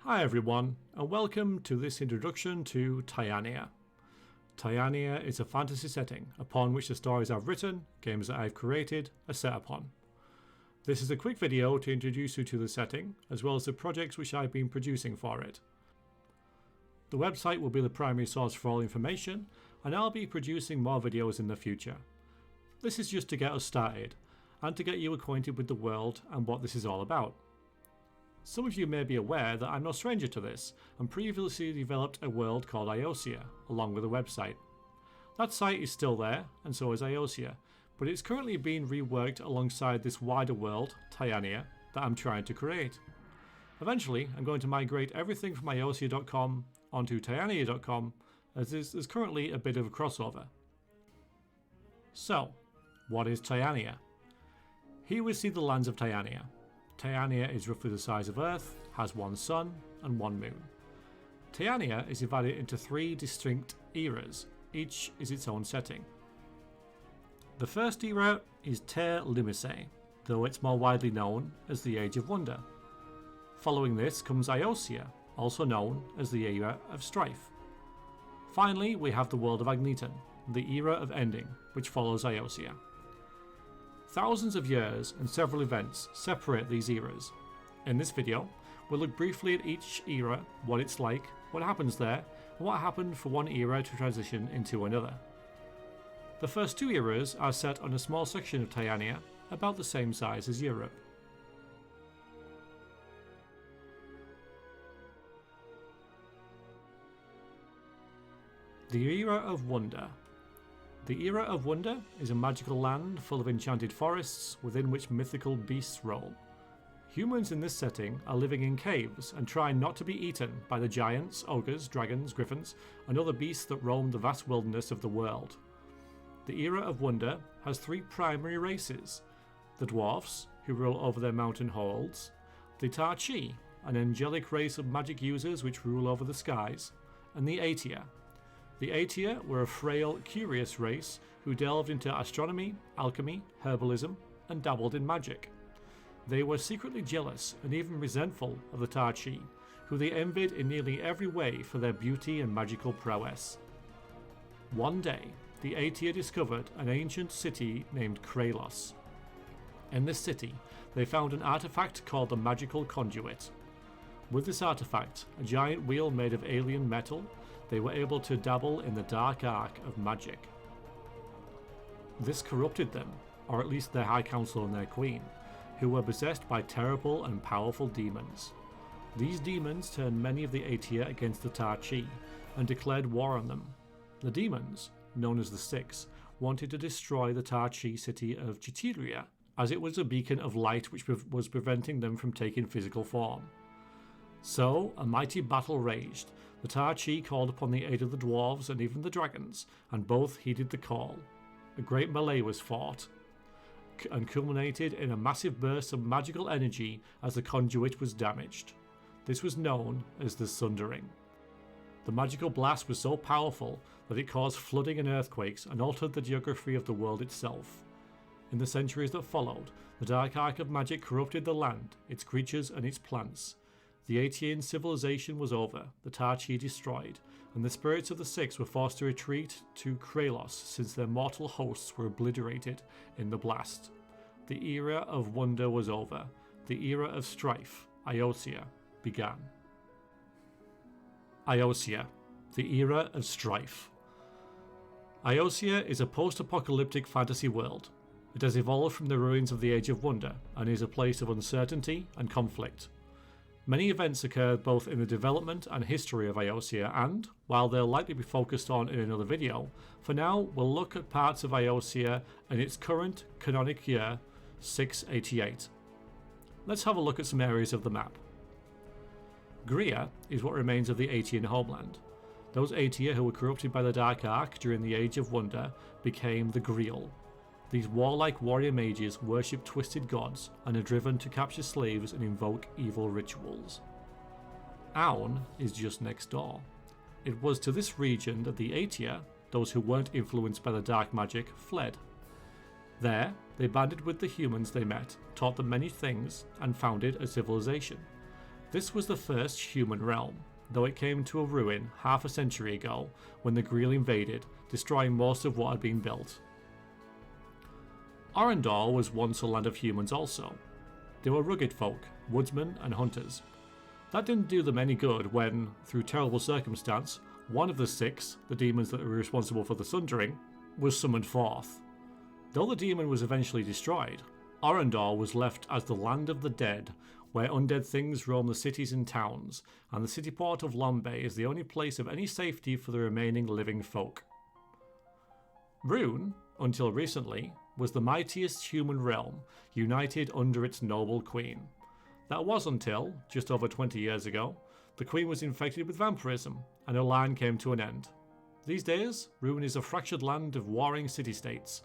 Hi everyone, and welcome to this introduction to Tyania. Tyania is a fantasy setting upon which the stories I've written, games that I've created, are set upon. This is a quick video to introduce you to the setting, as well as the projects which I've been producing for it. The website will be the primary source for all information, and I'll be producing more videos in the future. This is just to get us started, and to get you acquainted with the world and what this is all about. Some of you may be aware that I'm no stranger to this, and previously developed a world called Iiosia, along with a website. That site is still there, and so is Iiosia, but it's currently being reworked alongside this wider world, Tyania, that I'm trying to create. Eventually, I'm going to migrate everything from Iiosia.com onto Tyania.com, as there's currently a bit of a crossover. So, what is Tyania? Here we see the lands of Tyania. Tyania is roughly the size of Earth, has one sun and one moon. Tyania is divided into three distinct eras, each is its own setting. The first era is Ter Limissae, though it's more widely known as the Age of Wonder. Following this comes Iiosia, also known as the Era of Strife. Finally, we have the world of Agniton, the Era of Ending, which follows Iiosia. Thousands of years and several events separate these eras. In this video, we'll look briefly at each era, what it's like, what happens there, and what happened for one era to transition into another. The first two eras are set on a small section of Tyania, about the same size as Europe. The Era of Wonder. The Era of Wonder is a magical land full of enchanted forests within which mythical beasts roam. Humans in this setting are living in caves and trying not to be eaten by the giants, ogres, dragons, griffins, and other beasts that roam the vast wilderness of the world. The Era of Wonder has three primary races: the dwarfs, who rule over their mountain holds; the Tarchi, an angelic race of magic users which rule over the skies; and the Aetia. The Aetia were a frail, curious race who delved into astronomy, alchemy, herbalism, and dabbled in magic. They were secretly jealous and even resentful of the Tarchi, who they envied in nearly every way for their beauty and magical prowess. One day, the Aetia discovered an ancient city named Kralos. In this city, they found an artifact called the Magical Conduit. With this artifact, a giant wheel made of alien metal, they were able to dabble in the dark arc of magic. This corrupted them, or at least their High Council and their Queen, who were possessed by terrible and powerful demons. These demons turned many of the Aetia against the Tarchi and declared war on them. The demons, known as the Six, wanted to destroy the Tarchi city of Chitiria, as it was a beacon of light which was preventing them from taking physical form. So, a mighty battle raged. The Tarchi called upon the aid of the dwarves and even the dragons, and both heeded the call. A great melee was fought, and culminated in a massive burst of magical energy as the conduit was damaged. This was known as the Sundering. The magical blast was so powerful that it caused flooding and earthquakes and altered the geography of the world itself. In the centuries that followed, the dark arc of magic corrupted the land, its creatures and its plants. The Aetian civilization was over, the Tarchi destroyed, and the spirits of the Six were forced to retreat to Kralos since their mortal hosts were obliterated in the blast. The Era of Wonder was over. The Era of Strife, Iiosia, began. Iiosia, the Era of Strife. Iiosia is a post-apocalyptic fantasy world. It has evolved from the ruins of the Age of Wonder and is a place of uncertainty and conflict. Many events occurred both in the development and history of Iiosia and, while they'll likely be focused on in another video, for now we'll look at parts of Iiosia in its current canonic year, 688. Let's have a look at some areas of the map. Gria is what remains of the Aetian homeland. Those Aetia who were corrupted by the Dark Arc during the Age of Wonder became the Grial. These warlike warrior mages worship twisted gods and are driven to capture slaves and invoke evil rituals. Aun is just next door. It was to this region that the Aetia, those who weren't influenced by the dark magic, fled. There, they banded with the humans they met, taught them many things, and founded a civilization. This was the first human realm, though it came to a ruin half a century ago when the Greel invaded, destroying most of what had been built. Arendal was once a land of humans also. They were rugged folk, woodsmen and hunters. That didn't do them any good when, through terrible circumstance, one of the six, the demons that were responsible for the Sundering, was summoned forth. Though the demon was eventually destroyed, Arendal was left as the land of the dead, where undead things roam the cities and towns, and the city port of Lombe is the only place of any safety for the remaining living folk. Rune, until recently, was the mightiest human realm, united under its noble queen. That was until, just over 20 years ago, the queen was infected with vampirism, and her line came to an end. These days, Rune is a fractured land of warring city-states,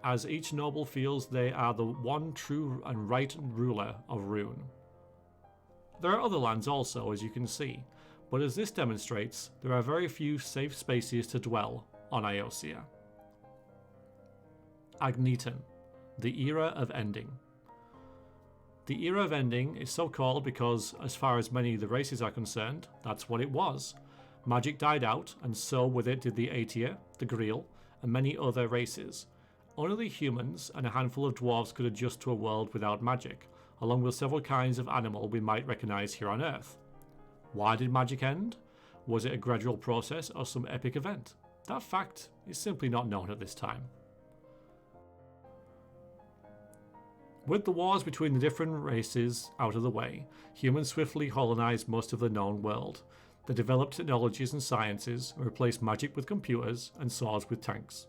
as each noble feels they are the one true and right ruler of Rune. There are other lands also, as you can see, but as this demonstrates, there are very few safe spaces to dwell on Iiosia. Agniton, the Era of Ending. The Era of Ending is so called because, as far as many of the races are concerned, that's what it was. Magic died out, and so with it did the Aetia, the Greel, and many other races. Only the humans and a handful of dwarves could adjust to a world without magic, along with several kinds of animal we might recognise here on Earth. Why did magic end? Was it a gradual process or some epic event? That fact is simply not known at this time. With the wars between the different races out of the way, humans swiftly colonised most of the known world. They developed technologies and sciences and replaced magic with computers and swords with tanks.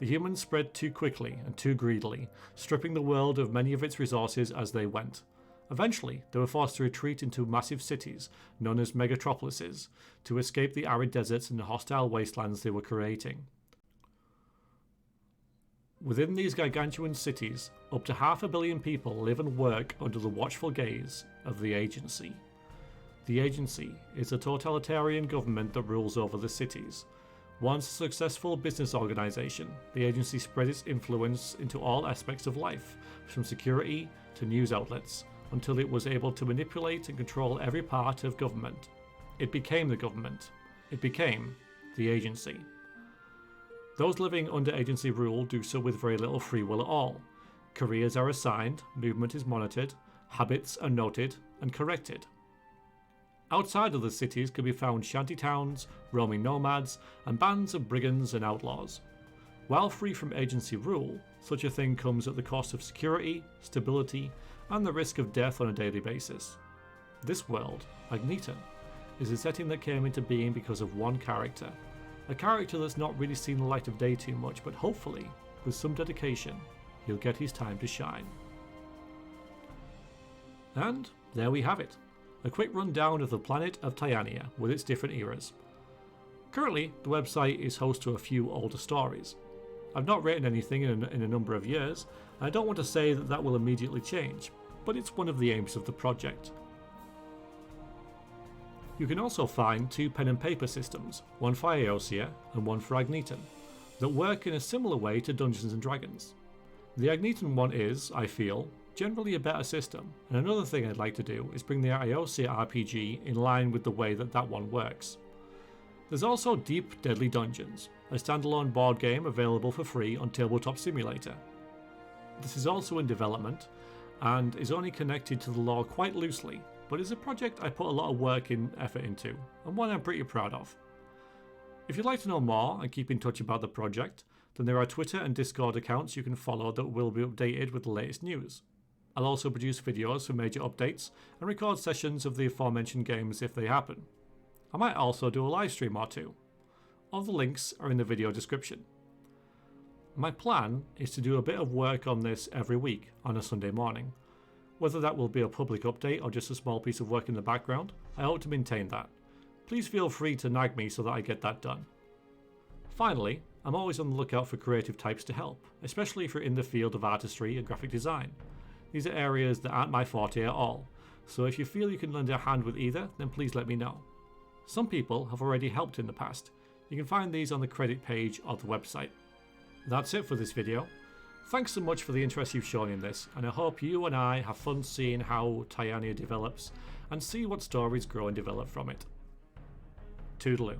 The humans spread too quickly and too greedily, stripping the world of many of its resources as they went. Eventually, they were forced to retreat into massive cities, known as megatropolises, to escape the arid deserts and hostile wastelands they were creating. Within these gargantuan cities, up to 500 million people live and work under the watchful gaze of the Agency. The Agency is a totalitarian government that rules over the cities. Once a successful business organisation, the Agency spread its influence into all aspects of life, from security to news outlets, until it was able to manipulate and control every part of government. It became the government. It became the Agency. Those living under Agency rule do so with very little free will at all. Careers are assigned, movement is monitored, habits are noted and corrected. Outside of the cities can be found shantytowns, roaming nomads, and bands of brigands and outlaws. While free from Agency rule, such a thing comes at the cost of security, stability, and the risk of death on a daily basis. This world, Agniton, is a setting that came into being because of one character. A character that's not really seen the light of day too much, but hopefully, with some dedication, he'll get his time to shine. And there we have it. A quick rundown of the planet of Tyania with its different eras. Currently, the website is host to a few older stories. I've not written anything in a number of years, and I don't want to say that that will immediately change, but it's one of the aims of the project. You can also find 2 pen and paper systems, one for Iiosia and one for Agniton, that work in a similar way to Dungeons & Dragons. The Agniton one is, I feel, generally a better system, and another thing I'd like to do is bring the Iiosia RPG in line with the way that one works. There's also Deep Deadly Dungeons, a standalone board game available for free on Tabletop Simulator. This is also in development, and is only connected to the lore quite loosely, but is a project I put a lot of work and effort into, and one I'm pretty proud of. If you'd like to know more and keep in touch about the project, then there are Twitter and Discord accounts you can follow that will be updated with the latest news. I'll also produce videos for major updates and record sessions of the aforementioned games if they happen. I might also do a live stream or two. All the links are in the video description. My plan is to do a bit of work on this every week on a Sunday morning. Whether that will be a public update or just a small piece of work in the background, I hope to maintain that. Please feel free to nag me so that I get that done. Finally, I'm always on the lookout for creative types to help, especially if you're in the field of artistry and graphic design. These are areas that aren't my forte at all, so if you feel you can lend a hand with either, then please let me know. Some people have already helped in the past. You can find these on the credit page of the website. That's it for this video. Thanks so much for the interest you've shown in this, and I hope you and I have fun seeing how Tyania develops and see what stories grow and develop from it. Toodaloo.